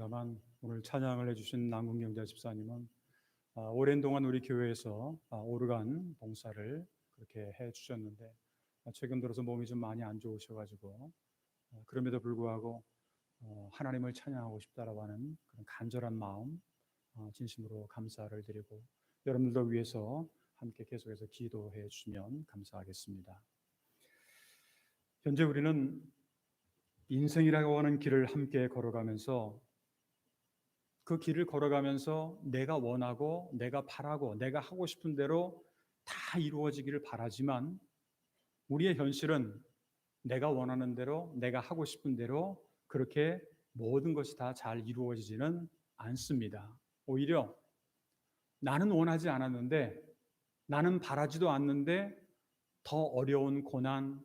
합니다만 오늘 찬양을 해주신 남궁경자 집사님은 오랜 동안 우리 교회에서 오르간 봉사를 그렇게 해주셨는데 최근 들어서 몸이 좀 많이 안 좋으셔가지고 그럼에도 불구하고 하나님을 찬양하고 싶다라고 하는 그런 간절한 마음 진심으로 감사를 드리고 여러분들도 위해서 함께 계속해서 기도해 주시면 감사하겠습니다. 현재 우리는 인생이라고 하는 길을 함께 걸어가면서 그 길을 걸어가면서 내가 원하고 내가 바라고 내가 하고 싶은 대로 다 이루어지기를 바라지만 우리의 현실은 내가 원하는 대로 내가 하고 싶은 대로 그렇게 모든 것이 다 잘 이루어지지는 않습니다. 오히려 나는 원하지 않았는데 나는 바라지도 않는데 더 어려운 고난,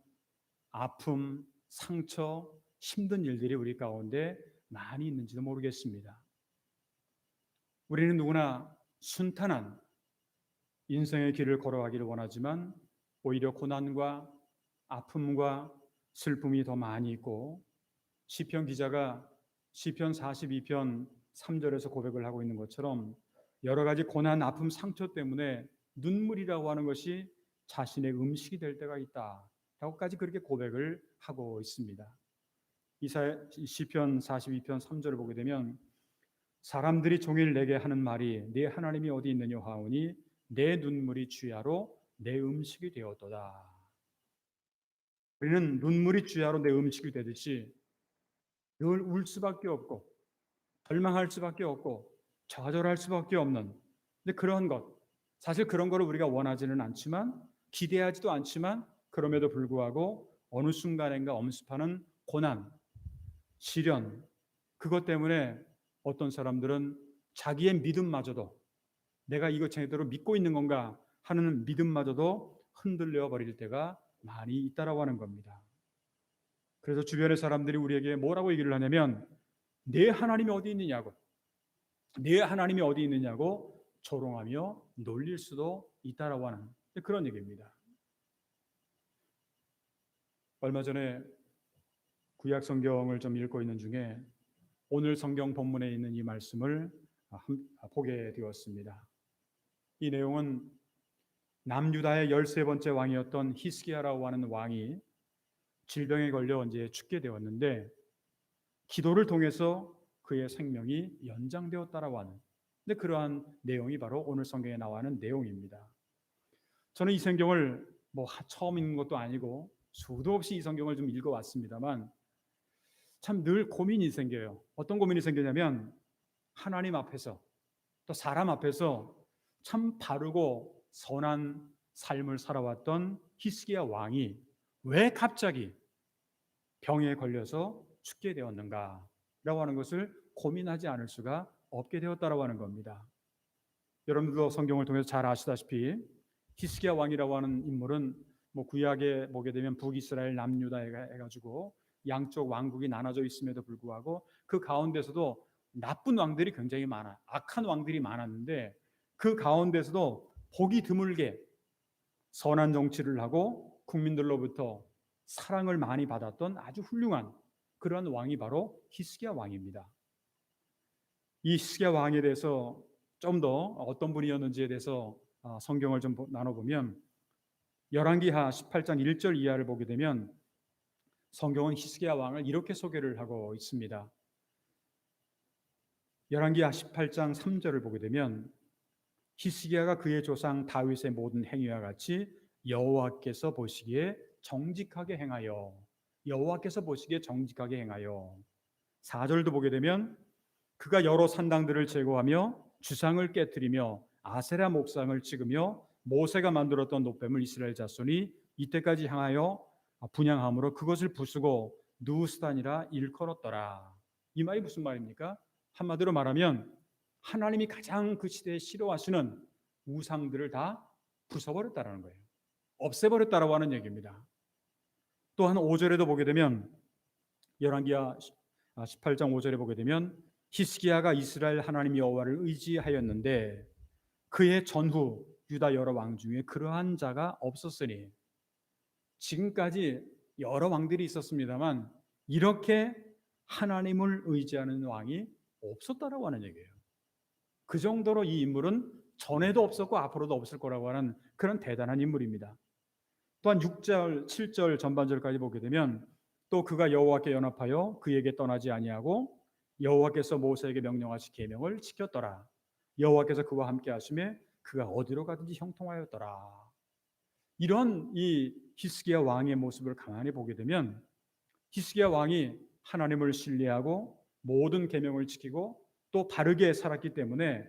아픔, 상처, 힘든 일들이 우리 가운데 많이 있는지도 모르겠습니다. 우리는 누구나 순탄한 인생의 길을 걸어가기를 원하지만 오히려 고난과 아픔과 슬픔이 더 많이 있고 시편 기자가 시편 42편 3절에서 고백을 하고 있는 것처럼 여러 가지 고난, 아픔, 상처 때문에 눈물이라고 하는 것이 자신의 음식이 될 때가 있다 라고까지 그렇게 고백을 하고 있습니다. 시편 42편 3절을 보게 되면 사람들이 종일 내게 하는 말이 네 하나님이 어디 있느냐 하오니 내 눈물이 주야로 내 음식이 되었도다. 우리는 눈물이 주야로 내 음식이 되듯이 늘 울 수밖에 없고 절망할 수밖에 없고 좌절할 수밖에 없는 근데 그런 것 사실 그런 거를 우리가 원하지는 않지만 기대하지도 않지만 그럼에도 불구하고 어느 순간인가 엄습하는 고난, 시련 그것 때문에 어떤 사람들은 자기의 믿음마저도 내가 이거 제대로 믿고 있는 건가 하는 믿음마저도 흔들려 버릴 때가 많이 있다라고 하는 겁니다. 그래서 주변의 사람들이 우리에게 뭐라고 얘기를 하냐면 내 하나님이 어디 있느냐고 내 하나님이 어디 있느냐고 조롱하며 놀릴 수도 있다라고 하는 그런 얘기입니다. 얼마 전에 구약 성경을 좀 읽고 있는 중에 오늘 성경 본문에 있는 이 말씀을 보게 되었습니다. 이 내용은 남유다의 13번째 왕이었던 히스기야라고 하는 왕이 질병에 걸려 이제 죽게 되었는데 기도를 통해서 그의 생명이 연장되었다라고 하는 근데 그러한 내용이 바로 오늘 성경에 나와는 내용입니다. 저는 이 성경을 처음 읽는 것도 아니고 수도 없이 이 성경을 좀 읽어왔습니다만 참 늘 고민이 생겨요. 어떤 고민이 생기냐면 하나님 앞에서 또 사람 앞에서 참 바르고 선한 삶을 살아왔던 히스기야 왕이 왜 갑자기 병에 걸려서 죽게 되었는가 라고 하는 것을 고민하지 않을 수가 없게 되었다라고 하는 겁니다. 여러분들도 성경을 통해서 잘 아시다시피 히스기야 왕이라고 하는 인물은 구약에 보게 되면 북이스라엘 남유다 해가지고 양쪽 왕국이 나눠져 있음에도 불구하고 그 가운데서도 나쁜 왕들이 굉장히 많아 악한 왕들이 많았는데 그 가운데서도 보기 드물게 선한 정치를 하고 국민들로부터 사랑을 많이 받았던 아주 훌륭한 그러한 왕이 바로 히스기야 왕입니다. 이 히스기야 왕에 대해서 좀 더 어떤 분이었는지에 대해서 성경을 좀 나눠보면 열왕기하 18장 1절 이하를 보게 되면 성경은 히스기야 왕을 이렇게 소개를 하고 있습니다. 열왕기하 18장 3절을 보게 되면 히스기야가 그의 조상 다윗의 모든 행위와 같이 여호와께서 보시기에 정직하게 행하여 4절도 보게 되면 그가 여러 산당들을 제거하며 주상을 깨뜨리며 아세라 목상을 찍으며 모세가 만들었던 놋뱀을 이스라엘 자손이 이때까지 향하여 분향함으로 그것을 부수고 누스단이라 일컬었더라. 이 말이 무슨 말입니까? 한마디로 말하면 하나님이 가장 그 시대에 싫어하시는 우상들을 다 부숴버렸다라는 거예요. 없애버렸다라고 하는 얘기입니다. 또한 5절에도 보게 되면 열왕기하 18장 5절에 보게 되면 히스기야가 이스라엘 하나님 여호와를 의지하였는데 그의 전후 유다 여러 왕 중에 그러한 자가 없었으니 지금까지 여러 왕들이 있었습니다만 이렇게 하나님을 의지하는 왕이 없었다라고 하는 얘기예요. 그 정도로 이 인물은 전에도 없었고 앞으로도 없을 거라고 하는 그런 대단한 인물입니다. 또한 6절, 7절 전반절까지 보게 되면 또 그가 여호와께 연합하여 그에게 떠나지 아니하고 여호와께서 모세에게 명령하신 계명을 지켰더라. 여호와께서 그와 함께 하심에 그가 어디로 가든지 형통하였더라. 이런 이 히스기야 왕의 모습을 가만히 보게 되면 히스기야 왕이 하나님을 신뢰하고 모든 계명을 지키고 또 바르게 살았기 때문에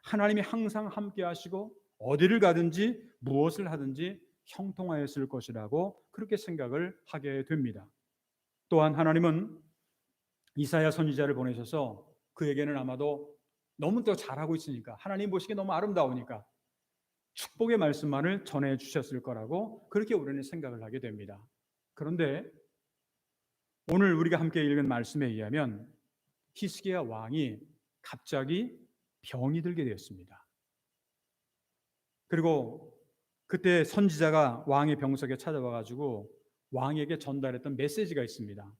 하나님이 항상 함께 하시고 어디를 가든지 무엇을 하든지 형통하였을 것이라고 그렇게 생각을 하게 됩니다. 또한 하나님은 이사야 선지자를 보내셔서 그에게는 아마도 너무 더 잘하고 있으니까 하나님 보시기에 너무 아름다우니까 축복의 말씀만을 전해 주셨을 거라고 그렇게 우리는 생각을 하게 됩니다. 그런데 오늘 우리가 함께 읽은 말씀에 의하면 히스기야 왕이 갑자기 병이 들게 되었습니다. 그리고 그때 선지자가 왕의 병석에 찾아와 가지고 왕에게 전달했던 메시지가 있습니다.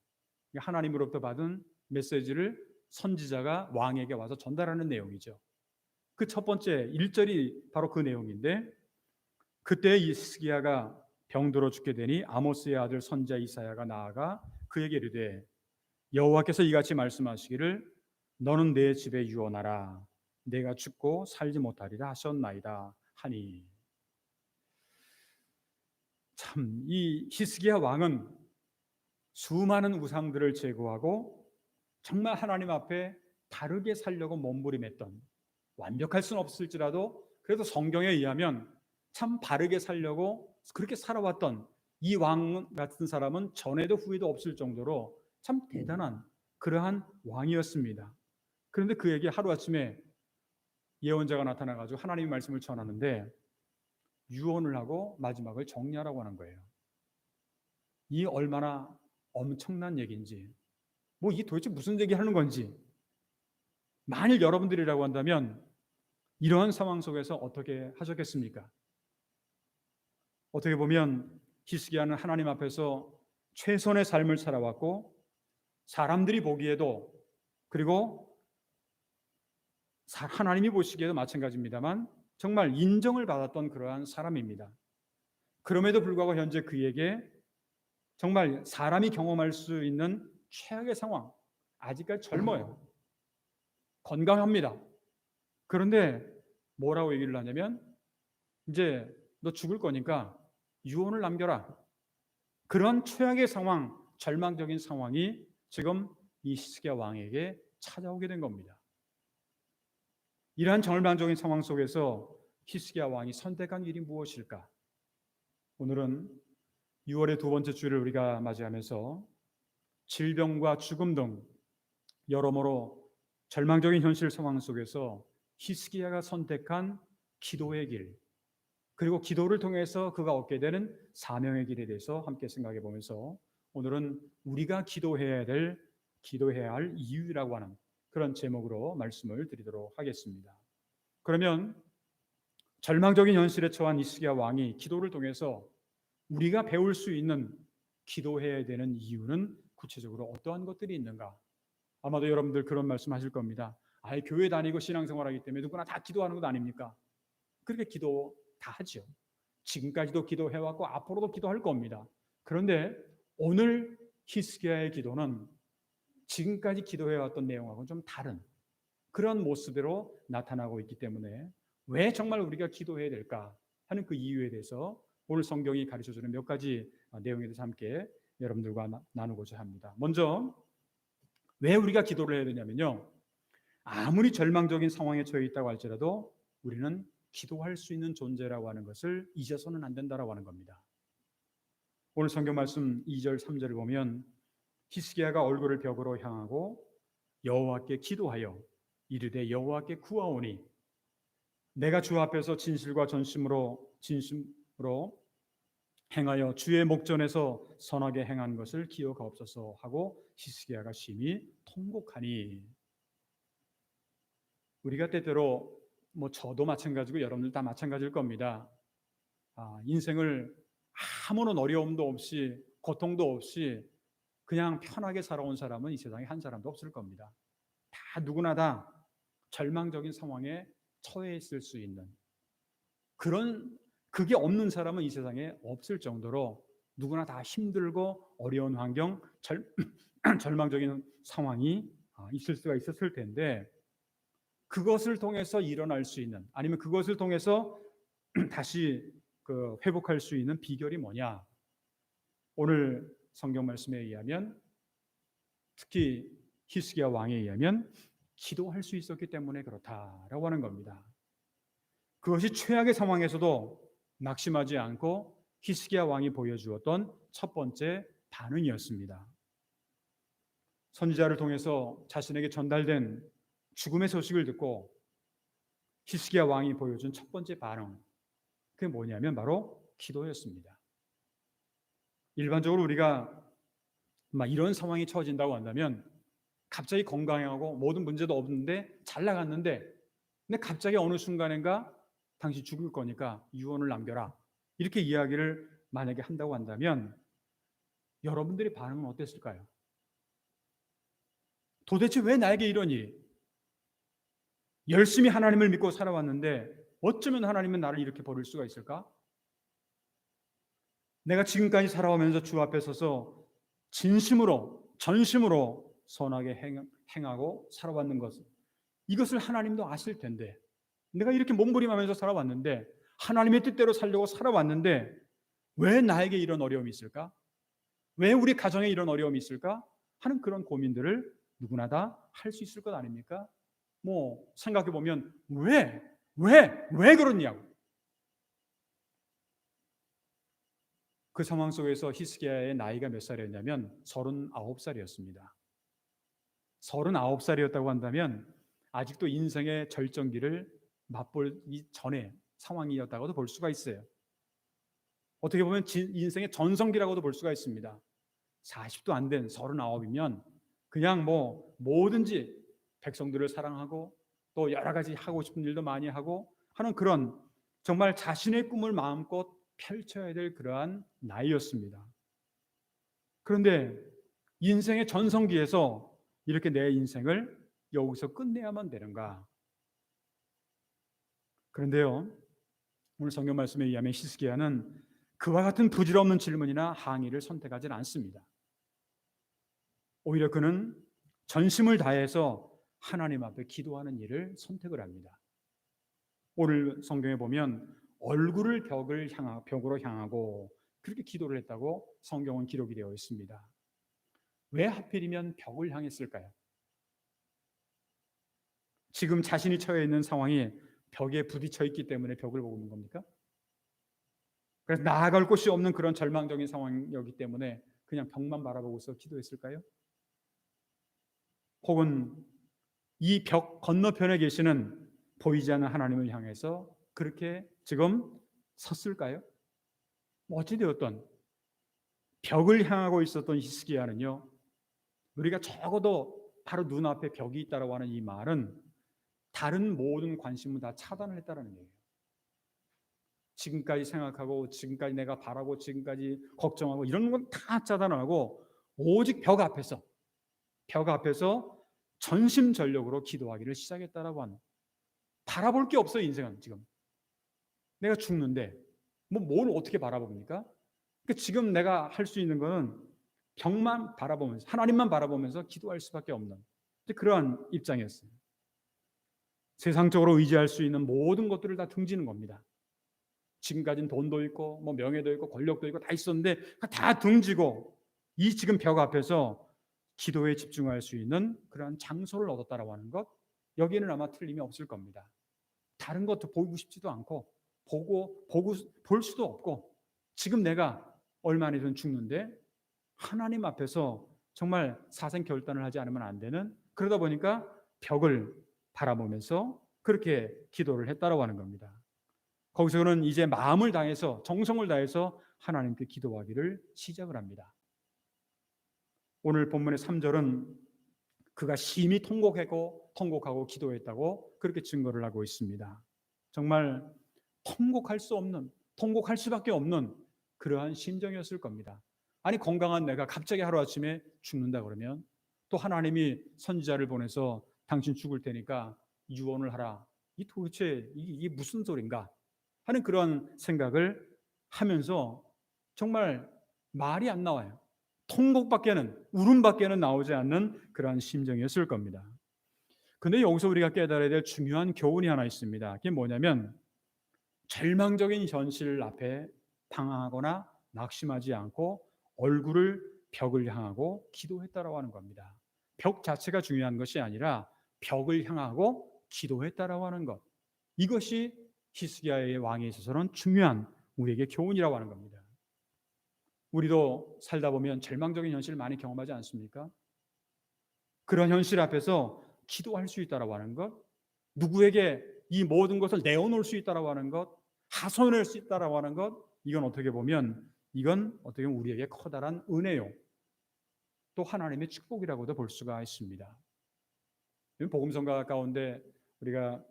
하나님으로부터 받은 메시지를 선지자가 왕에게 와서 전달하는 내용이죠. 그 첫 번째 1절이 바로 그 내용인데 그때 히스기야가 병들어 죽게 되니 아모스의 아들 선지자 이사야가 나아가 그에게 이르되 여호와께서 이같이 말씀하시기를 너는 내 집에 유언하라 내가 죽고 살지 못하리라 하셨나이다 하니 참 이 히스기야 왕은 수많은 우상들을 제거하고 정말 하나님 앞에 바르게 살려고 몸부림했던 완벽할 수는 없을지라도 그래도 성경에 의하면 참 바르게 살려고 그렇게 살아왔던 이 왕 같은 사람은 전에도 후에도 없을 정도로 참 대단한 그러한 왕이었습니다. 그런데 그에게 하루아침에 예언자가 나타나가지고 하나님의 말씀을 전하는데 유언을 하고 마지막을 정리하라고 하는 거예요. 이 얼마나 엄청난 얘기인지 뭐 이게 도대체 무슨 얘기하는 건지 만일 여러분들이라고 한다면 이러한 상황 속에서 어떻게 하셨겠습니까? 어떻게 보면 히스기야는 하나님 앞에서 최선의 삶을 살아왔고 사람들이 보기에도 그리고 하나님이 보시기에도 마찬가지입니다만 정말 인정을 받았던 그러한 사람입니다. 그럼에도 불구하고 현재 그에게 정말 사람이 경험할 수 있는 최악의 상황, 아직까지 젊어요. 건강합니다. 그런데 뭐라고 얘기를 하냐면 이제 너 죽을 거니까 유언을 남겨라. 그런 최악의 상황, 절망적인 상황이 지금 이 히스기야 왕에게 찾아오게 된 겁니다. 이러한 절망적인 상황 속에서 히스기야 왕이 선택한 일이 무엇일까? 오늘은 6월의 두 번째 주를 우리가 맞이하면서 질병과 죽음 등 여러모로 절망적인 현실 상황 속에서 히스기야가 선택한 기도의 길, 그리고 기도를 통해서 그가 얻게 되는 사명의 길에 대해서 함께 생각해 보면서 오늘은 우리가 기도해야 할 이유라고 하는 그런 제목으로 말씀을 드리도록 하겠습니다. 그러면 절망적인 현실에 처한 히스기야 왕이 기도를 통해서 우리가 배울 수 있는 기도해야 되는 이유는 구체적으로 어떠한 것들이 있는가? 아마도 여러분들 그런 말씀하실 겁니다. 아예 교회 다니고 신앙생활하기 때문에 누구나 다 기도하는 것 아닙니까? 그렇게 기도 다 하죠. 지금까지도 기도해왔고 앞으로도 기도할 겁니다. 그런데 오늘 히스기야의 기도는 지금까지 기도해왔던 내용하고는 좀 다른 그런 모습으로 나타나고 있기 때문에 왜 정말 우리가 기도해야 될까 하는 그 이유에 대해서 오늘 성경이 가르쳐주는 몇 가지 내용에 대해서 함께 여러분들과 나누고자 합니다. 먼저 왜 우리가 기도를 해야 되냐면요. 아무리 절망적인 상황에 처해 있다고 할지라도 우리는 기도할 수 있는 존재라고 하는 것을 잊어서는 안 된다라고 하는 겁니다. 오늘 성경 말씀 2절 3절을 보면 히스기야가 얼굴을 벽으로 향하고 여호와께 기도하여 이르되 여호와께 구하오니 내가 주 앞에서 진실과 진심으로 행하여 주의 목전에서 선하게 행한 것을 기억하옵소서 하고 히스기야가 심히 통곡하니 우리가 때때로 뭐 저도 마찬가지고 여러분들 다 마찬가지일 겁니다. 인생을 아무런 어려움도 없이 고통도 없이 그냥 편하게 살아온 사람은 이 세상에 한 사람도 없을 겁니다. 다 누구나 다 절망적인 상황에 처해 있을 수 있는 그런 그게 없는 사람은 이 세상에 없을 정도로 누구나 다 힘들고 어려운 환경, 절망적인 상황이 있을 수가 있었을 텐데 그것을 통해서 일어날 수 있는 아니면 그것을 통해서 다시 회복할 수 있는 비결이 뭐냐? 오늘 성경 말씀에 의하면 특히 히스기야 왕에 의하면 기도할 수 있었기 때문에 그렇다라고 하는 겁니다. 그것이 최악의 상황에서도 낙심하지 않고 히스기야 왕이 보여주었던 첫 번째 반응이었습니다. 선지자를 통해서 자신에게 전달된 죽음의 소식을 듣고 히스기야 왕이 보여준 첫 번째 반응, 그게 뭐냐면 바로 기도였습니다. 일반적으로 우리가 이런 상황이 처해진다고 한다면 갑자기 건강하고 모든 문제도 없는데 잘 나갔는데 근데 갑자기 어느 순간인가 당신 죽을 거니까 유언을 남겨라 이렇게 이야기를 만약에 한다고 한다면 여러분들의 반응은 어땠을까요? 도대체 왜 나에게 이러니? 열심히 하나님을 믿고 살아왔는데 어쩌면 하나님은 나를 이렇게 버릴 수가 있을까? 내가 지금까지 살아오면서 주 앞에 서서 진심으로 전심으로 선하게 행하고 살아왔는 것을 이것을 하나님도 아실 텐데 내가 이렇게 몸부림하면서 살아왔는데 하나님의 뜻대로 살려고 살아왔는데 왜 나에게 이런 어려움이 있을까? 왜 우리 가정에 이런 어려움이 있을까? 하는 그런 고민들을 누구나 다 할 수 있을 것 아닙니까? 생각해 보면 왜 그러냐고. 그 상황 속에서 히스기야의 나이가 몇 살이었냐면 39살이었습니다. 39살이었다고 한다면 아직도 인생의 절정기를 맛보기 전에 상황이었다고도 볼 수가 있어요. 어떻게 보면 인생의 전성기라고도 볼 수가 있습니다. 40도 안 된 39이면 그냥 뭐든지 백성들을 사랑하고 또 여러 가지 하고 싶은 일도 많이 하고 하는 그런 정말 자신의 꿈을 마음껏 펼쳐야 될 그러한 나이였습니다. 그런데 인생의 전성기에서 이렇게 내 인생을 여기서 끝내야만 되는가? 그런데요, 오늘 성경 말씀에 의하면 히스기야는 그와 같은 부질없는 질문이나 항의를 선택하지 않습니다. 오히려 그는 전심을 다해서 하나님 앞에 기도하는 일을 선택을 합니다. 오늘 성경에 보면 얼굴을 벽으로 향하고 그렇게 기도를 했다고 성경은 기록이 되어 있습니다. 왜 하필이면 벽을 향했을까요? 지금 자신이 처해 있는 상황이 벽에 부딪혀 있기 때문에 벽을 보고 있는 겁니까? 그래서 나아갈 곳이 없는 그런 절망적인 상황이었기 때문에 그냥 벽만 바라보고서 기도했을까요? 혹은 이 벽 건너편에 계시는 보이지 않는 하나님을 향해서 그렇게 지금 섰을까요? 어찌되었던 벽을 향하고 있었던 히스기야는요, 우리가 적어도 바로 눈앞에 벽이 있다라고 하는 이 말은 다른 모든 관심을 다 차단을 했다는 얘기예요. 지금까지 생각하고 지금까지 내가 바라고 지금까지 걱정하고 이런 건 다 차단하고 오직 벽 앞에서 전심전력으로 기도하기를 시작했다라고 하는, 바라볼 게 없어요. 인생은 지금 내가 죽는데 뭘 어떻게 바라봅니까? 그러니까 지금 내가 할 수 있는 거는 벽만 바라보면서 하나님만 바라보면서 기도할 수밖에 없는 그러한 입장이었어요. 세상적으로 의지할 수 있는 모든 것들을 다 등지는 겁니다. 지금까지는 돈도 있고 명예도 있고 권력도 있고 다 있었는데 다 등지고 이 지금 벽 앞에서 기도에 집중할 수 있는 그러한 장소를 얻었다라고 하는 것, 여기에는 아마 틀림이 없을 겁니다. 다른 것도 보고 싶지도 않고 볼 수도 없고 지금 내가 얼마나 죽는데 하나님 앞에서 정말 사생 결단을 하지 않으면 안 되는, 그러다 보니까 벽을 바라보면서 그렇게 기도를 했다라고 하는 겁니다. 거기서는 이제 마음을 다해서 정성을 다해서 하나님께 기도하기를 시작을 합니다. 오늘 본문의 3절은 그가 심히 통곡하고 기도했다고 그렇게 증거를 하고 있습니다. 정말 통곡할 수밖에 없는 그러한 심정이었을 겁니다. 아니, 건강한 내가 갑자기 하루아침에 죽는다 그러면 또 하나님이 선지자를 보내서 당신 죽을 테니까 유언을 하라. 이 도대체 이게 무슨 소린가 하는 그런 생각을 하면서 정말 말이 안 나와요. 통곡밖에는, 울음밖에는 나오지 않는 그러한 심정이었을 겁니다. 근데 여기서 우리가 깨달아야 될 중요한 교훈이 하나 있습니다. 그게 뭐냐면 절망적인 현실 앞에 당황하거나 낙심하지 않고 얼굴을 벽을 향하고 기도했다라고 하는 겁니다. 벽 자체가 중요한 것이 아니라 벽을 향하고 기도했다라고 하는 것. 이것이 히스기야의 왕에 있어서는 중요한 우리에게 교훈이라고 하는 겁니다. 우리도 살다 보면 절망적인 현실을 많이 경험하지 않습니까? 그런 현실 앞에서 기도할 수 있다라고 하는 것, 누구에게 이 모든 것을 내어놓을 수 있다라고 하는 것, 하소연할 수 있다라고 하는 것, 이건 어떻게 보면 우리에게 커다란 은혜요, 또 하나님의 축복이라고도 볼 수가 있습니다. 복음성가 가운데 우리가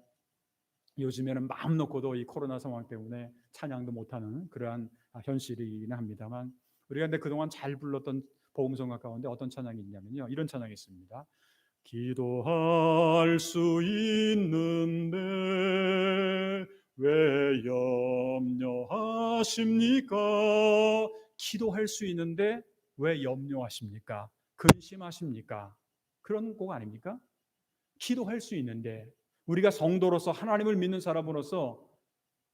요즘에는 마음 놓고도 이 코로나 상황 때문에 찬양도 못하는 그러한 현실이긴 합니다만, 우리가 근데 그동안 잘 불렀던 복음성가 가운데 어떤 찬양이 있냐면요, 이런 찬양이 있습니다. 기도할 수 있는데 왜 염려하십니까? 기도할 수 있는데 왜 염려하십니까? 근심하십니까? 그런 곡 아닙니까? 기도할 수 있는데, 우리가 성도로서 하나님을 믿는 사람으로서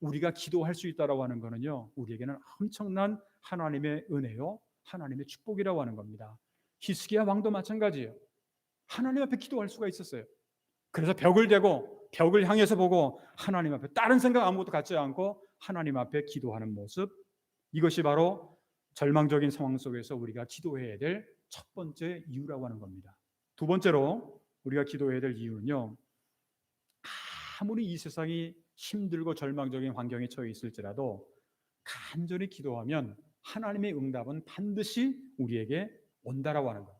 우리가 기도할 수 있다라고 하는 것은요, 우리에게는 엄청난 하나님의 은혜요, 하나님의 축복이라고 하는 겁니다. 히스기야 왕도 마찬가지예요. 하나님 앞에 기도할 수가 있었어요. 그래서 벽을 대고 벽을 향해서 보고 하나님 앞에 다른 생각 아무것도 갖지 않고 하나님 앞에 기도하는 모습, 이것이 바로 절망적인 상황 속에서 우리가 기도해야 될 첫 번째 이유라고 하는 겁니다. 두 번째로 우리가 기도해야 될 이유는요, 아무리 이 세상이 힘들고 절망적인 환경에 처해 있을지라도 간절히 기도하면 하나님의 응답은 반드시 우리에게 온다라고 하는 것.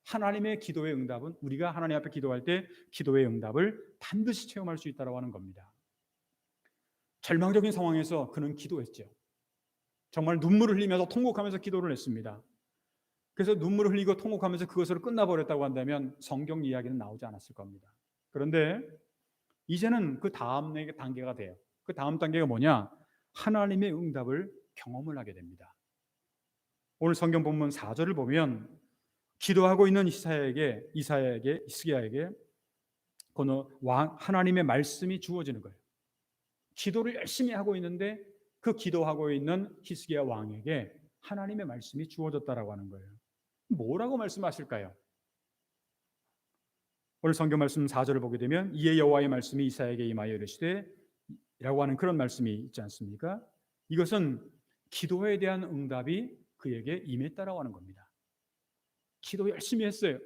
하나님의 기도의 응답은, 우리가 하나님 앞에 기도할 때 기도의 응답을 반드시 체험할 수 있다라고 하는 겁니다. 절망적인 상황에서 그는 기도했죠. 정말 눈물을 흘리면서 통곡하면서 기도를 했습니다. 그래서 눈물을 흘리고 통곡하면서 그것으로 끝나버렸다고 한다면 성경 이야기는 나오지 않았을 겁니다. 그런데 이제는 그 다음 단계가 돼요. 그 다음 단계가 뭐냐? 하나님의 응답을 경험을 하게 됩니다. 오늘 성경 본문 4절을 보면 기도하고 있는 히스기야에게 하나님의 말씀이 주어지는 거예요. 기도를 열심히 하고 있는데 그 기도하고 있는 히스기야 왕에게 하나님의 말씀이 주어졌다라고 하는 거예요. 뭐라고 말씀하실까요? 오늘 성경 말씀 4절을 보게 되면 이에 여호와의 말씀이 이사야에게 임하여 이르시되 라고 하는 그런 말씀이 있지 않습니까? 이것은 기도에 대한 응답이 그에게 임했다라고 하는 겁니다. 기도 열심히 했어요.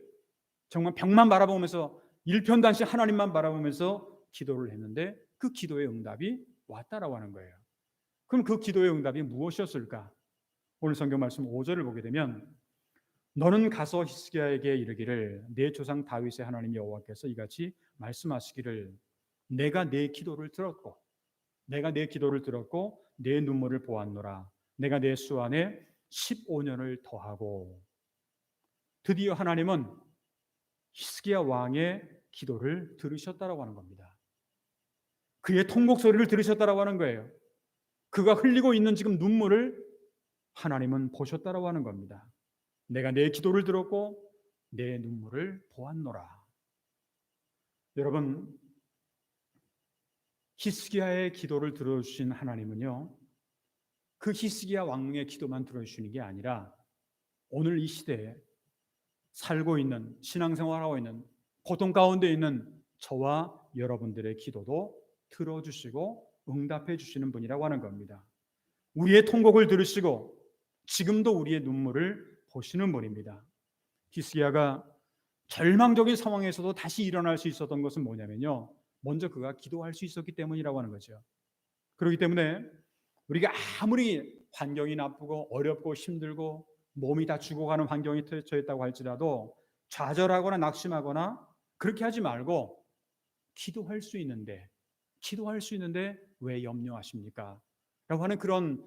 정말 벽만 바라보면서 일편단심 하나님만 바라보면서 기도를 했는데 그 기도의 응답이 왔다라고 하는 거예요. 그럼 그 기도의 응답이 무엇이었을까? 오늘 성경 말씀 5절을 보게 되면 너는 가서 히스기야에게 이르기를 내 조상 다윗의 하나님 여호와께서 이같이 말씀하시기를 내가 내 기도를 들었고 내 눈물을 보았노라. 내가 내 수 안에 15년을 더하고. 드디어 하나님은 히스기야 왕의 기도를 들으셨다라고 하는 겁니다. 그의 통곡 소리를 들으셨다라고 하는 거예요. 그가 흘리고 있는 지금 눈물을 하나님은 보셨다라고 하는 겁니다. 내가 내 기도를 들었고 내 눈물을 보았노라. 여러분, 히스기야의 기도를 들어주신 하나님은요, 그 히스기야 왕의 기도만 들어주시는 게 아니라 오늘 이 시대에 살고 있는, 신앙생활하고 있는, 고통 가운데 있는 저와 여러분들의 기도도 들어주시고 응답해 주시는 분이라고 하는 겁니다. 우리의 통곡을 들으시고 지금도 우리의 눈물을 보시는 분입니다. 히스기야가 절망적인 상황에서도 다시 일어날 수 있었던 것은 뭐냐면요, 먼저 그가 기도할 수 있었기 때문이라고 하는 거죠. 그렇기 때문에 우리가 아무리 환경이 나쁘고 어렵고 힘들고 몸이 다 죽어가는 환경이 처했다고 할지라도 좌절하거나 낙심하거나 그렇게 하지 말고 기도할 수 있는데 왜 염려하십니까? 라고 하는 그런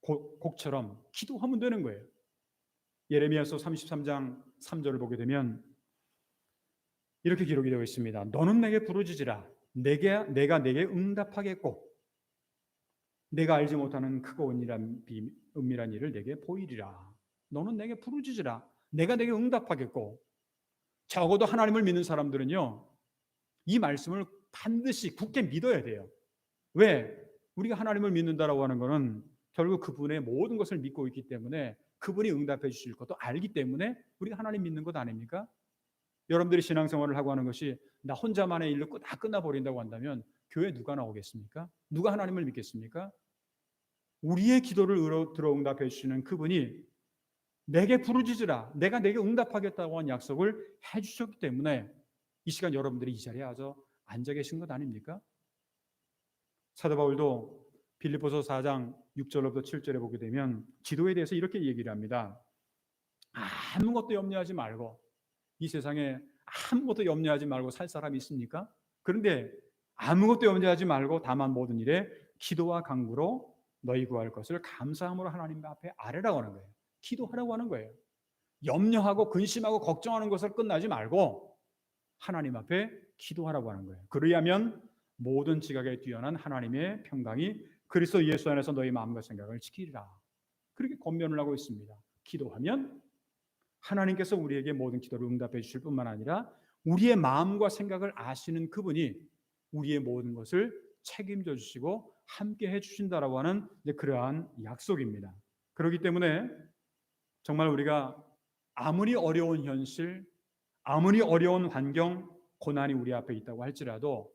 곡처럼 기도하면 되는 거예요. 예레미야서 33장 3절을 보게 되면 이렇게 기록이 되어 있습니다. 너는 내게 부르짖으라. 내가 내게 응답하겠고 내가 알지 못하는 크고 은밀한 일을 내게 보이리라. 너는 내게 부르짖으라. 내가 내게 응답하겠고. 적어도 하나님을 믿는 사람들은요, 이 말씀을 반드시 굳게 믿어야 돼요. 왜? 우리가 하나님을 믿는다라고 하는 것은 결국 그분의 모든 것을 믿고 있기 때문에, 그분이 응답해 주실 것도 알기 때문에 우리가 하나님 믿는 것 아닙니까? 여러분들이 신앙생활을 하고 하는 것이 나 혼자만의 일로 다 끝나버린다고 한다면 교회 누가 나오겠습니까? 누가 하나님을 믿겠습니까? 우리의 기도를 들어 응답해 주시는 그분이 내게 부르짖으라, 내가 내게 응답하겠다고 한 약속을 해주셨기 때문에 이 시간 여러분들이 이 자리에 앉아 계신 것 아닙니까? 사도 바울도 빌립보서 4장 6절부터 7절에 보게 되면 기도에 대해서 이렇게 얘기를 합니다. 아무것도 염려하지 말고, 이 세상에 아무것도 염려하지 말고 살 사람이 있습니까? 그런데 아무것도 염려하지 말고 다만 모든 일에 기도와 간구로 너희 구할 것을 감사함으로 하나님 앞에 아뢰라고 하는 거예요. 기도하라고 하는 거예요. 염려하고 근심하고 걱정하는 것을 끝나지 말고 하나님 앞에 기도하라고 하는 거예요. 그리하면 모든 지각에 뛰어난 하나님의 평강이 그리스도 예수 안에서 너희 마음과 생각을 지키리라. 그렇게 권면을 하고 있습니다. 기도하면 하나님께서 우리에게 모든 기도를 응답해 주실 뿐만 아니라 우리의 마음과 생각을 아시는 그분이 우리의 모든 것을 책임져 주시고 함께 해 주신다라고 하는 그러한 약속입니다. 그렇기 때문에 정말 우리가 아무리 어려운 현실, 아무리 어려운 환경, 고난이 우리 앞에 있다고 할지라도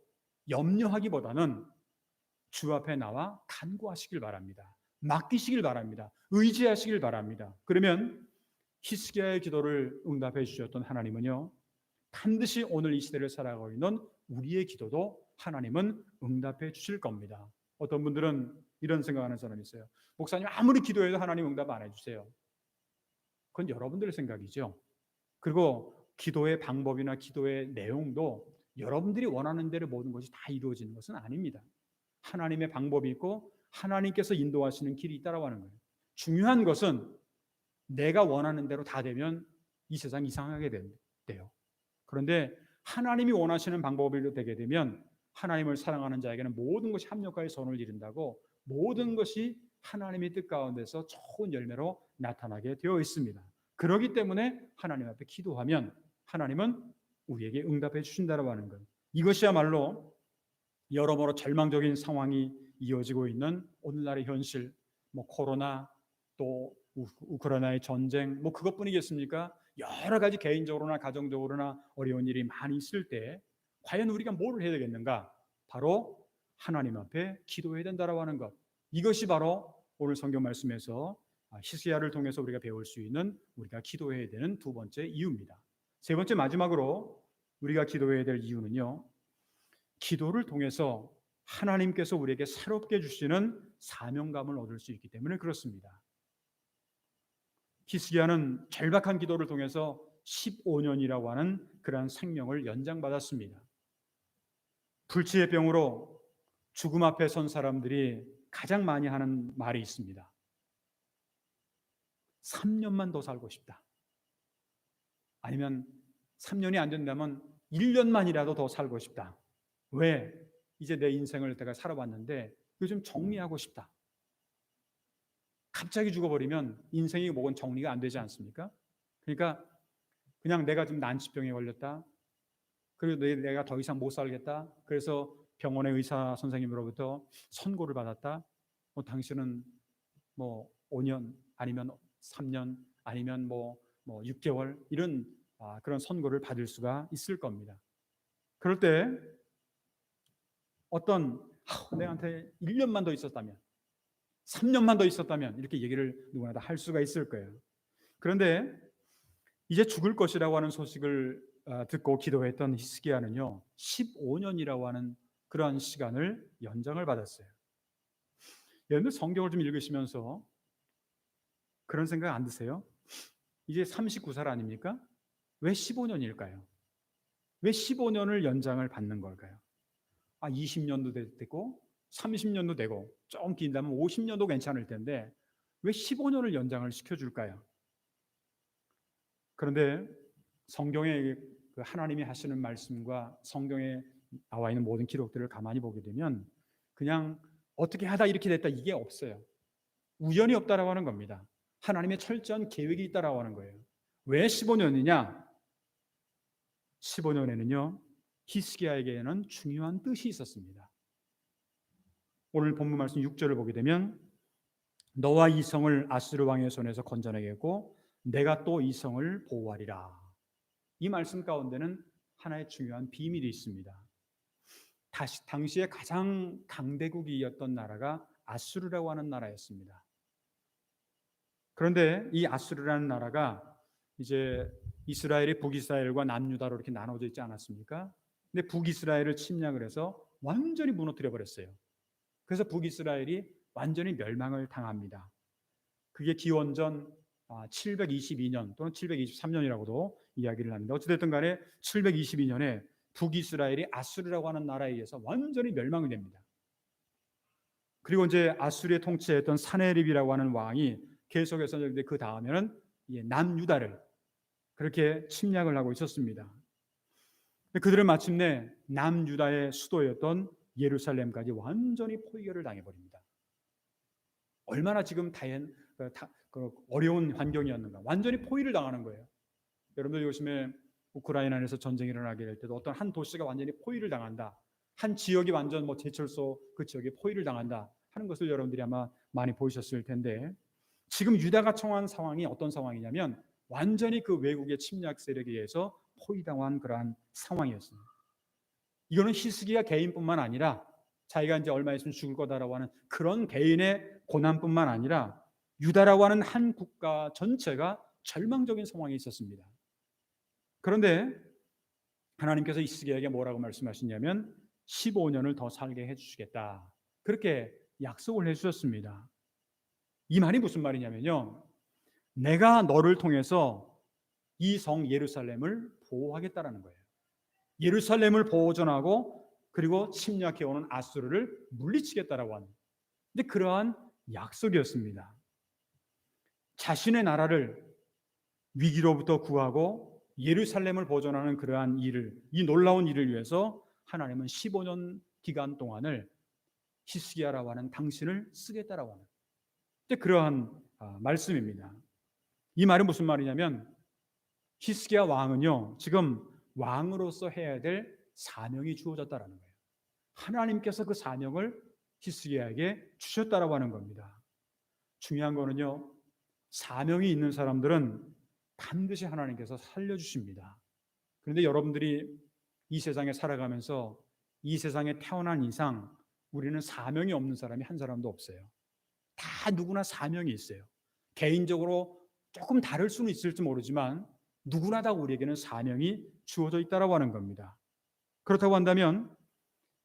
염려하기보다는 주 앞에 나와 간구하시길 바랍니다. 맡기시길 바랍니다. 의지하시길 바랍니다. 그러면 히스기야의 기도를 응답해 주셨던 하나님은요, 반드시 오늘 이 시대를 살아가고 있는 우리의 기도도 하나님은 응답해 주실 겁니다. 어떤 분들은 이런 생각하는 사람이 있어요. 목사님, 아무리 기도해도 하나님 응답 안 해주세요. 그건 여러분들의 생각이죠. 그리고 기도의 방법이나 기도의 내용도 여러분들이 원하는 대로 모든 것이 다 이루어지는 것은 아닙니다. 하나님의 방법이 있고 하나님께서 인도하시는 길이 있다고 하는 거예요. 중요한 것은 내가 원하는 대로 다 되면 이 세상 이상하게 돼요. 그런데 하나님이 원하시는 방법으로 되게 되면 하나님을 사랑하는 자에게는 모든 것이 합력하여 선을 이룬다고, 모든 것이 하나님의 뜻 가운데서 좋은 열매로 나타나게 되어 있습니다. 그렇기 때문에 하나님 앞에 기도하면 하나님은 우리에게 응답해 주신다고 하는 것. 이것이야말로 여러모로 절망적인 상황이 이어지고 있는 오늘날의 현실, 코로나, 또 우크라이나의 전쟁, 그것뿐이겠습니까? 여러 가지 개인적으로나 가정적으로나 어려운 일이 많이 있을 때 과연 우리가 뭘 해야 되겠는가? 바로 하나님 앞에 기도해야 된다라고 하는 것. 이것이 바로 오늘 성경 말씀에서 히스기야를 통해서 우리가 배울 수 있는, 우리가 기도해야 되는 두 번째 이유입니다. 세 번째, 마지막으로 우리가 기도해야 될 이유는요, 기도를 통해서 하나님께서 우리에게 새롭게 주시는 사명감을 얻을 수 있기 때문에 그렇습니다. 히스기야는 절박한 기도를 통해서 15년이라고 하는 그러한 생명을 연장받았습니다. 불치의 병으로 죽음 앞에 선 사람들이 가장 많이 하는 말이 있습니다. 3년만 더 살고 싶다. 아니면 3년이 안 된다면 1년만이라도 더 살고 싶다. 왜? 이제 내 인생을 내가 살아봤는데 요즘 정리하고 싶다. 갑자기 죽어버리면 인생이 뭐건 정리가 안 되지 않습니까? 그러니까 그냥 내가 지금 난치병에 걸렸다. 그리고 내가 더 이상 못 살겠다. 그래서 병원의 의사 선생님으로부터 선고를 받았다. 당신은 5년 아니면 3년 아니면 6개월 이런 그런 선고를 받을 수가 있을 겁니다. 그럴 때 내한테 1년만 더 있었다면, 3년만 더 있었다면 이렇게 얘기를 누구나 다 할 수가 있을 거예요. 그런데 이제 죽을 것이라고 하는 소식을 듣고 기도했던 히스기야는요 15년이라고 하는 그러한 시간을 연장을 받았어요. 여러분들 성경을 좀 읽으시면서 그런 생각 안 드세요? 이제 39살 아닙니까? 왜 15년일까요? 왜 15년을 연장을 받는 걸까요? 20년도 되고 30년도 되고 좀 긴다면 50년도 괜찮을 텐데 왜 15년을 연장을 시켜줄까요? 그런데 성경의 그 하나님이 하시는 말씀과 성경에 나와 있는 모든 기록들을 가만히 보게 되면 그냥 어떻게 하다 이렇게 됐다 이게 없어요. 우연이 없다라고 하는 겁니다. 하나님의 철저한 계획이 있다라고 하는 거예요. 왜 15년이냐? 15년에는요, 히스기야에게는 중요한 뜻이 있었습니다. 오늘 본문 말씀 6절을 보게 되면 너와 이 성을 아수르 왕의 손에서 건져내겠고 내가 또 이 성을 보호하리라. 이 말씀 가운데는 하나의 중요한 비밀이 있습니다. 당시에 가장 강대국이었던 나라가 아수르라고 하는 나라였습니다. 그런데 이 아수르라는 나라가 이제 이스라엘이 북이스라엘과 남유다로 이렇게 나눠져 있지 않았습니까? 근데 북이스라엘을 침략을 해서 완전히 무너뜨려 버렸어요. 그래서 북이스라엘이 완전히 멸망을 당합니다. 그게 기원전 722년 또는 723년이라고도 이야기를 합니다. 어찌됐든 간에 722년에 북이스라엘이 아수르라고 하는 나라에 의해서 완전히 멸망이 됩니다. 그리고 이제 아수르의 통치했던 사네립이라고 하는 왕이 계속해서 그 다음에는 남유다를 그렇게 침략을 하고 있었습니다. 그들은 마침내 남유다의 수도였던 예루살렘까지 완전히 포위를 당해버립니다. 얼마나 지금 어려운 환경이었는가. 완전히 포위를 당하는 거예요. 여러분들 요즘에 우크라이나 안에서 전쟁이 일어나게 될 때도 어떤 한 도시가 완전히 포위를 당한다. 한 지역이 완전 제철소 그 지역에 포위를 당한다 하는 것을 여러분들이 아마 많이 보셨을 텐데 지금 유다가 처한 상황이 어떤 상황이냐면 완전히 그 외국의 침략 세력에 의해서 포위당한 그러한 상황이었습니다. 이거는 히스기야 개인뿐만 아니라 자기가 이제 얼마 있으면 죽을 거다라고 하는 그런 개인의 고난뿐만 아니라 유다라고 하는 한 국가 전체가 절망적인 상황에 있었습니다. 그런데 하나님께서 히스기야에게 뭐라고 말씀하시냐면 15년을 더 살게 해주시겠다. 그렇게 약속을 해주셨습니다. 이 말이 무슨 말이냐면요. 내가 너를 통해서 이 성 예루살렘을 보호하겠다라는 거예요. 예루살렘을 보존하고 그리고 침략해오는 아수르를 물리치겠다라고 하는 근데 그러한 약속이었습니다. 자신의 나라를 위기로부터 구하고 예루살렘을 보존하는 그러한 일을 이 놀라운 일을 위해서 하나님은 15년 기간 동안을 히스기야라고 하는 당신을 쓰겠다라고 하는 근데 그러한 말씀입니다. 이 말은 무슨 말이냐면 히스기야 왕은요 지금 왕으로서 해야 될 사명이 주어졌다라는 거예요. 하나님께서 그 사명을 히스기야에게 주셨다라고 하는 겁니다. 중요한 거는요 사명이 있는 사람들은 반드시 하나님께서 살려주십니다. 그런데 여러분들이 이 세상에 살아가면서 이 세상에 태어난 이상 우리는 사명이 없는 사람이 한 사람도 없어요. 다 누구나 사명이 있어요. 개인적으로 조금 다를 수는 있을지 모르지만 누구나 다 우리에게는 사명이 주어져 있다고 하는 겁니다. 그렇다고 한다면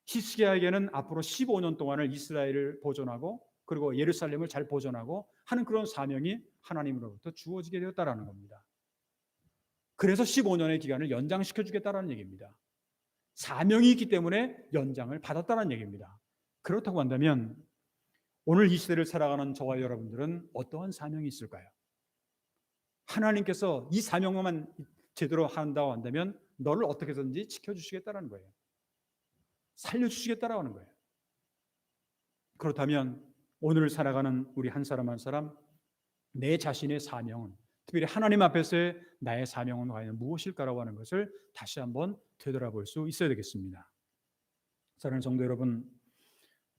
히스기야에게는 앞으로 15년 동안을 이스라엘을 보존하고 그리고 예루살렘을 잘 보존하고 하는 그런 사명이 하나님으로부터 주어지게 되었다는 겁니다. 그래서 15년의 기간을 연장시켜 주겠다는 얘기입니다. 사명이 있기 때문에 연장을 받았다는 얘기입니다. 그렇다고 한다면 오늘 이 시대를 살아가는 저와 여러분들은 어떠한 사명이 있을까요? 하나님께서 이 사명만 제대로 한다고 한다면 너를 어떻게든지 지켜주시겠다는 거예요. 살려주시겠다라고 하는 거예요. 그렇다면 오늘 살아가는 우리 한 사람 한 사람 내 자신의 사명은 특별히 하나님 앞에서의 나의 사명은 과연 무엇일까라고 하는 것을 다시 한번 되돌아볼 수 있어야 되겠습니다. 사랑하는 성도 여러분,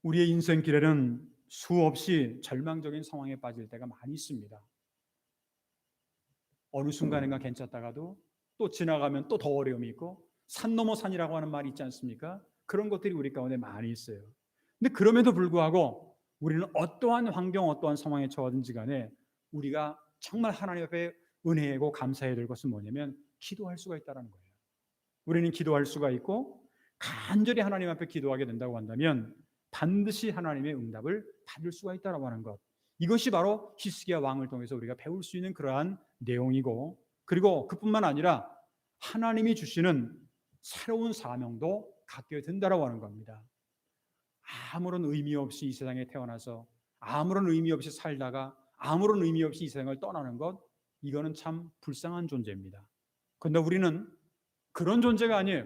우리의 인생길에는 수없이 절망적인 상황에 빠질 때가 많이 있습니다. 어느 순간인가 괜찮다가도 또 지나가면 또 더 어려움이 있고 산 넘어 산이라고 하는 말이 있지 않습니까? 그런 것들이 우리 가운데 많이 있어요. 근데 그럼에도 불구하고 우리는 어떠한 환경, 어떠한 상황에 처하든지 간에 우리가 정말 하나님 앞에 은혜하고 감사해야 될 것은 뭐냐면 기도할 수가 있다는 거예요. 우리는 기도할 수가 있고 간절히 하나님 앞에 기도하게 된다고 한다면 반드시 하나님의 응답을 받을 수가 있다고 하는 것. 이것이 바로 히스기야 왕을 통해서 우리가 배울 수 있는 그러한 내용이고 그리고 그뿐만 아니라 하나님이 주시는 새로운 사명도 갖게 된다고 하는 겁니다. 아무런 의미 없이 이 세상에 태어나서 아무런 의미 없이 살다가 아무런 의미 없이 이 세상을 떠나는 것 이거는 참 불쌍한 존재입니다. 그런데 우리는 그런 존재가 아니에요.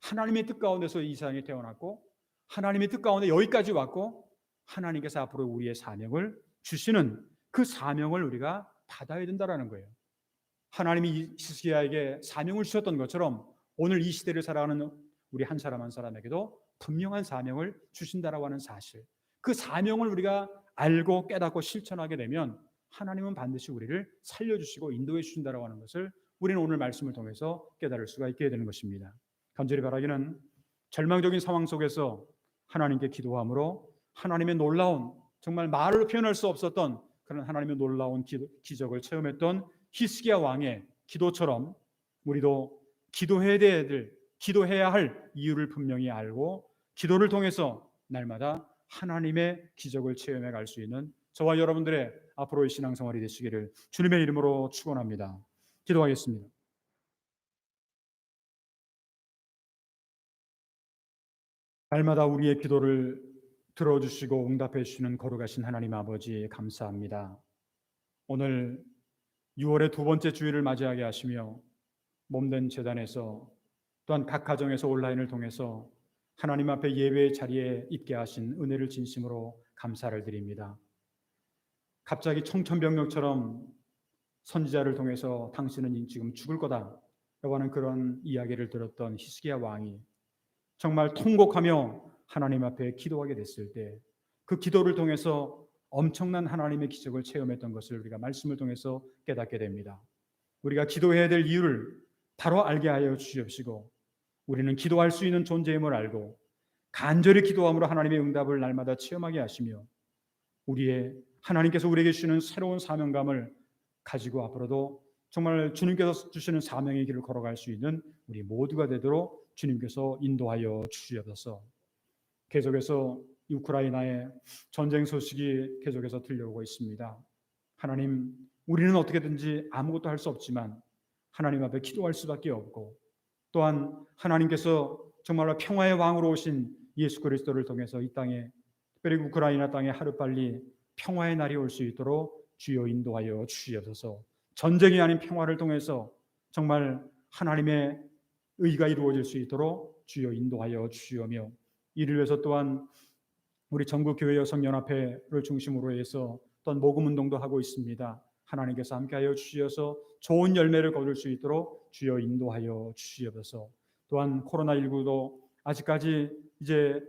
하나님의 뜻 가운데서 이 세상에 태어났고 하나님의 뜻 가운데 여기까지 왔고 하나님께서 앞으로 우리의 사명을 주시는 그 사명을 우리가 받아야 된다라는 거예요. 하나님이 히스기야에게 사명을 주셨던 것처럼 오늘 이 시대를 살아가는 우리 한 사람 한 사람에게도 분명한 사명을 주신다라고 하는 사실, 그 사명을 우리가 알고 깨닫고 실천하게 되면 하나님은 반드시 우리를 살려주시고 인도해 주신다라고 하는 것을 우리는 오늘 말씀을 통해서 깨달을 수가 있게 되는 것입니다. 간절히 바라기는 절망적인 상황 속에서 하나님께 기도함으로 하나님의 놀라운, 정말 말로 표현할 수 없었던 그런 하나님의 놀라운 기적을 체험했던 히스기야 왕의 기도처럼 우리도 기도해야 할 이유를 분명히 알고 기도를 통해서 날마다 하나님의 기적을 체험해 갈 수 있는 저와 여러분들의 앞으로의 신앙생활이 되시기를 주님의 이름으로 축원합니다. 기도하겠습니다. 날마다 우리의 기도를 들어주시고 응답해 주시는 거룩하신 하나님 아버지 감사합니다. 오늘 6월의 두 번째 주일을 맞이하게 하시며 몸된 제단에서 또한 각 가정에서 온라인을 통해서 하나님 앞에 예배의 자리에 있게 하신 은혜를 진심으로 감사를 드립니다. 갑자기 청천벽력처럼 선지자를 통해서 당신은 지금 죽을 거다 라고 하는 그런 이야기를 들었던 히스기야 왕이 정말 통곡하며 하나님 앞에 기도하게 됐을 때 그 기도를 통해서 엄청난 하나님의 기적을 체험했던 것을 우리가 말씀을 통해서 깨닫게 됩니다. 우리가 기도해야 될 이유를 바로 알게 하여 주시옵시고 우리는 기도할 수 있는 존재임을 알고 간절히 기도함으로 하나님의 응답을 날마다 체험하게 하시며 우리의 하나님께서 우리에게 주시는 새로운 사명감을 가지고 앞으로도 정말 주님께서 주시는 사명의 길을 걸어갈 수 있는 우리 모두가 되도록 주님께서 인도하여 주시옵소서. 계속해서 우크라이나의 전쟁 소식이 계속해서 들려오고 있습니다. 하나님, 우리는 어떻게든지 아무것도 할 수 없지만 하나님 앞에 기도할 수밖에 없고 또한 하나님께서 정말로 평화의 왕으로 오신 예수 그리스도를 통해서 이 땅에, 특별히 우크라이나 땅에 하루빨리 평화의 날이 올 수 있도록 주여 인도하여 주시옵소서. 전쟁이 아닌 평화를 통해서 정말 하나님의 의가 이루어질 수 있도록 주여 인도하여 주시오며 이를 위해서 또한 우리 전국교회 여성연합회를 중심으로 해서 또한 모금운동도 하고 있습니다. 하나님께서 함께하여 주시어서 좋은 열매를 거둘 수 있도록 주여 인도하여 주시옵소서. 또한 코로나19도 아직까지 이제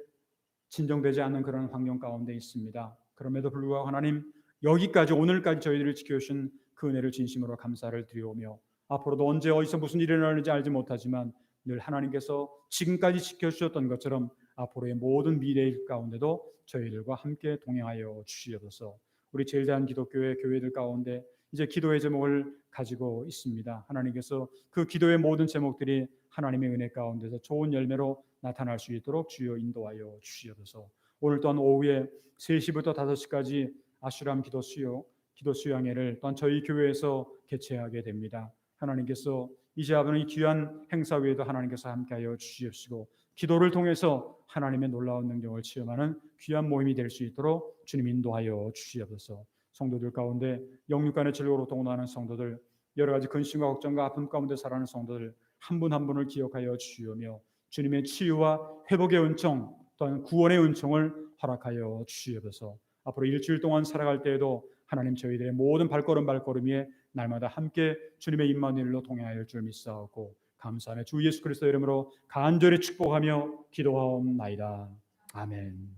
진정되지 않는 그런 환경 가운데 있습니다. 그럼에도 불구하고 하나님, 여기까지 오늘까지 저희들을 지켜주신 그 은혜를 진심으로 감사를 드리오며 앞으로도 언제 어디서 무슨 일이 일어나는지 알지 못하지만 늘 하나님께서 지금까지 지켜주셨던 것처럼 앞으로의 모든 미래일 가운데도 저희들과 함께 동행하여 주시옵소서. 우리 제일대한 기독교회 교회들 가운데 이제 기도의 제목을 가지고 있습니다. 하나님께서 그 기도의 모든 제목들이 하나님의 은혜 가운데서 좋은 열매로 나타날 수 있도록 주여 인도하여 주시옵소서. 오늘 또한 오후에 3시부터 5시까지 아슈람 기도 수양회를 또한 저희 교회에서 개최하게 됩니다. 하나님께서 이제 앞으로 이 귀한 행사 외에도 하나님께서 함께하여 주시옵시고 기도를 통해서 하나님의 놀라운 능력을 체험하는 귀한 모임이 될 수 있도록 주님 인도하여 주시옵소서. 성도들 가운데 영육간의 질고로 동원하는 성도들, 여러 가지 근심과 걱정과 아픔 가운데 살아가는 성도들 한 분 한 분을 기억하여 주시오며 주님의 치유와 회복의 은총 또한 구원의 은총을 허락하여 주시옵소서. 앞으로 일주일 동안 살아갈 때에도 하나님 저희들의 모든 발걸음에 날마다 함께 주님의 임마누엘로 동행하여 줄 믿사옵고 감사하며 주 예수 그리스도 이름으로 간절히 축복하며 기도하옵나이다. 아멘.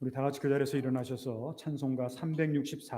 우리 다 같이 그 자리에서 일어나셔서 찬송가 364